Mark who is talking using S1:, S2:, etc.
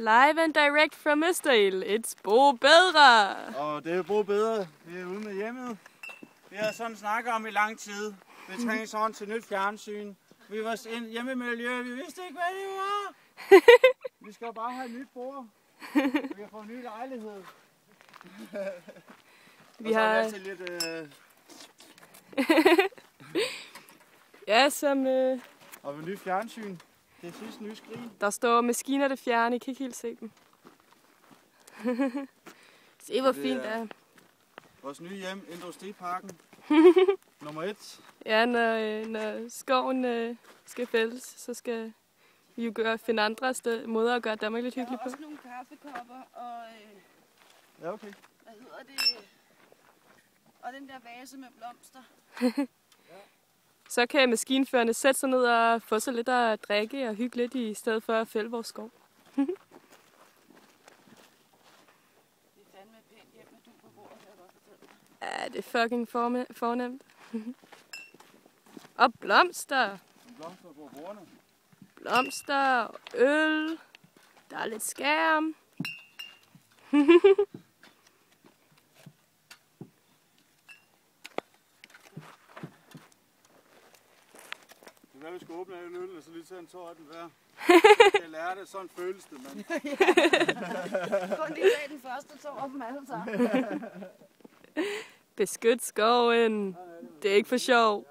S1: Live and direct from Østerild. It's Bo Bedre.
S2: Og det er Bo Bedre. Vi er ude med hjemmet. Vi har sådan snakket om i lang tid. Vi trænger sådan til nyt fjernsyn. Vi var hjemme i miljøet. Vi vidste ikke, hvad det var. Vi skal bare have et nyt bord. Vi har fået en ny lejlighed.
S1: Vi har
S2: lidt...
S1: ja, som...
S2: Og med nyt fjernsyn. Det er sidste nye skrin.
S1: Der står maskiner det fjerne. I kan ikke helt se dem. Se hvor fint det er.
S2: Vores nye hjem, Industriparken. Nummer 1.
S1: Ja, når skoven skal fældes, så skal vi jo finde andre måder at gøre Danmark lidt hyggeligt på.
S3: Der er også nogle kaffekopper og...
S2: ja, okay.
S3: Hvad hedder det? Og den der vase med blomster.
S1: Så kan maskinførerne sætte sig ned og få sig lidt at drikke og hygge lidt i stedet for at fælde vores skov.
S3: Det er fandme et pænt hjem med du på bordet, kan jeg godt fortælle dig.
S1: Ja, det er fucking fornemt. Og blomster.
S2: Blomster på bordene.
S1: Blomster og øl. Der er lidt skærm.
S2: Det er, vi skal åbne en øl, og så lige tage en tår af den hver. Jeg lærer det, sådan føles det, mand.
S3: Kun lige af den første tår af dem alle sammen.
S1: Beskyt skoven. Det er ikke for sjov.